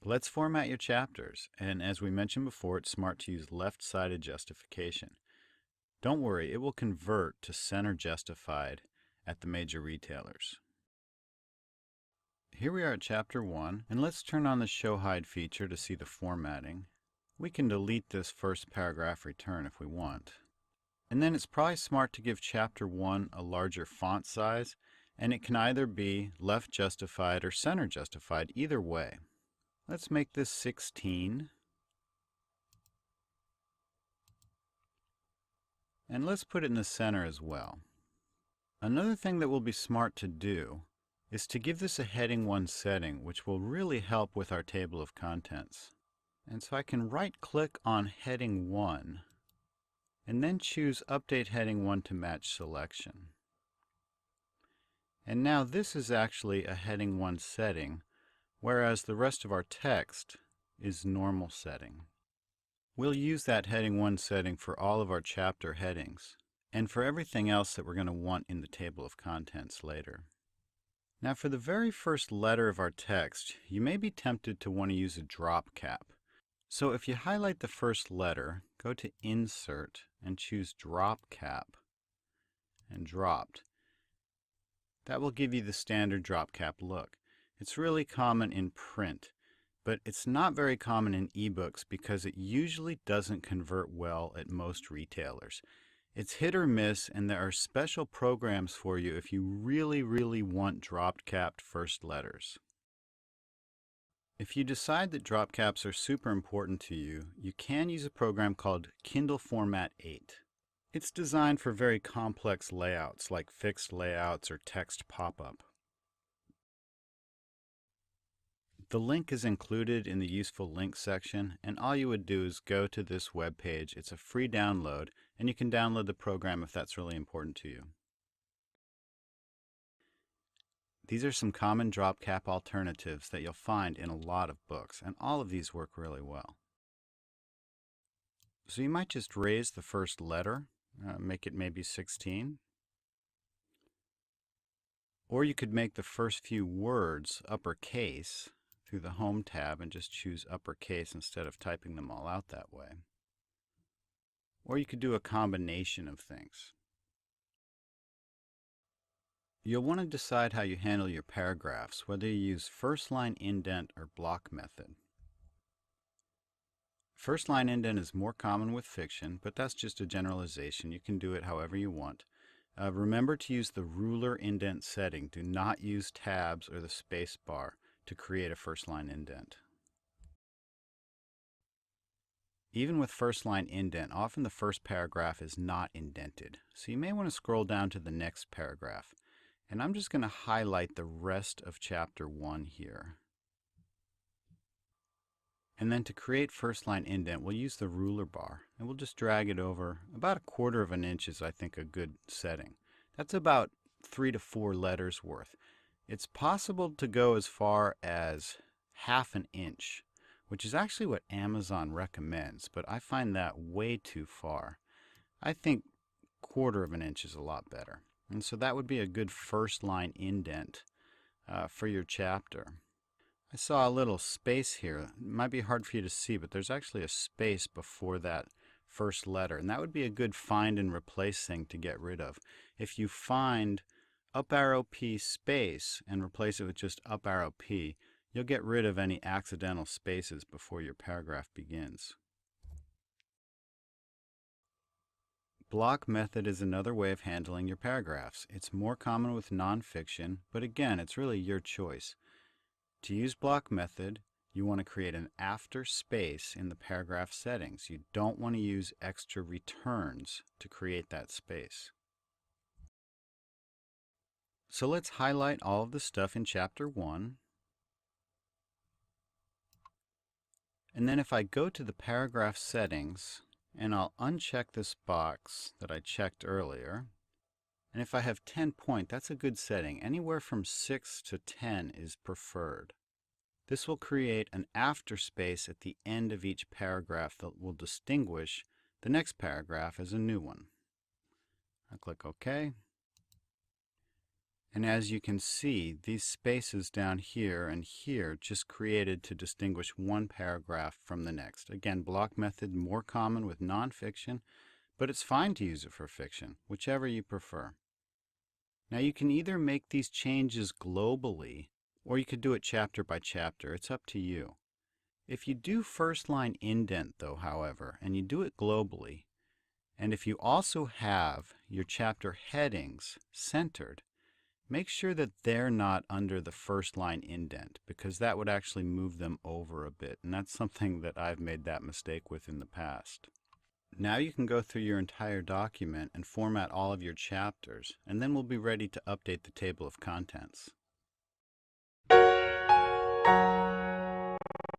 Let's format your chapters, and as we mentioned before, it's smart to use left-sided justification. Don't worry, it will convert to center justified at the major retailers. Here we are at Chapter 1, and let's turn on the Show Hide feature to see the formatting. We can delete this first paragraph return if we want. And then it's probably smart to give Chapter 1 a larger font size, and it can either be left justified or center justified, either way. Let's make this 16. And let's put it in the center as well. Another thing that will be smart to do is to give this a heading 1 setting, which will really help with our table of contents. And so I can right-click on heading 1 and then choose Update Heading 1 to match selection. And now this is actually a heading 1 setting, whereas the rest of our text is normal setting. We'll use that heading 1 setting for all of our chapter headings, and for everything else that we're going to want in the table of contents later. Now for the very first letter of our text, you may be tempted to want to use a drop cap. So if you highlight the first letter, go to Insert and choose Drop Cap and Dropped. That will give you the standard drop cap look. It's really common in print, but it's not very common in ebooks because it usually doesn't convert well at most retailers. It's hit or miss, and there are special programs for you if you really want drop capped first letters. If you decide that drop caps are super important to you, you can use a program called Kindle Format 8. It's designed for very complex layouts like fixed layouts or text pop-up. The link is included in the useful links section, and all you would do is go to this web page. It's a free download, and you can download the program if that's really important to you. These are some common drop cap alternatives that you'll find in a lot of books, and all of these work really well. So you might just raise the first letter, make it maybe 16. Or you could make the first few words uppercase through the Home tab and just choose uppercase instead of typing them all out that way. Or you could do a combination of things. You'll want to decide how you handle your paragraphs, whether you use first line indent or block method. First line indent is more common with fiction, but that's just a generalization. You can do it however you want. Remember to use the ruler indent setting. Do not use tabs or the space bar to create a first line indent. Even with first line indent, often the first paragraph is not indented. So you may want to scroll down to the next paragraph. And I'm just going to highlight the rest of chapter 1 here. And then to create first line indent, we'll use the ruler bar, and we'll just drag it over. About 1/4 of an inch is, I think, a good setting. That's about 3 to 4 letters worth. It's possible to go as far as 1/2 an inch, which is actually what Amazon recommends, but I find that way too far. I think 1/4 of an inch is a lot better. And so that would be a good first line indent for your chapter. I saw a little space here. It might be hard for you to see, but there's actually a space before that first letter. And that would be a good find and replace thing to get rid of. If you find up arrow P space and replace it with just up arrow P, you'll get rid of any accidental spaces before your paragraph begins. Block method is another way of handling your paragraphs. It's more common with nonfiction, but again, it's really your choice. To use block method, you want to create an after space in the paragraph settings. You don't want to use extra returns to create that space. So let's highlight all of the stuff in chapter 1. And then if I go to the paragraph settings, and I'll uncheck this box that I checked earlier. And if I have 10 point, that's a good setting. Anywhere from 6 to 10 is preferred. This will create an after space at the end of each paragraph that will distinguish the next paragraph as a new one. I click OK. And as you can see, these spaces down here and here just created to distinguish one paragraph from the next. Again, block method more common with nonfiction, but it's fine to use it for fiction, whichever you prefer. Now you can either make these changes globally, or you could do it chapter by chapter. It's up to you. If you do first line indent though, however, and you do it globally, and if you also have your chapter headings centered, make sure that they're not under the first line indent, because that would actually move them over a bit, and that's something that I've made that mistake with in the past. Now you can go through your entire document and format all of your chapters, and then we'll be ready to update the table of contents.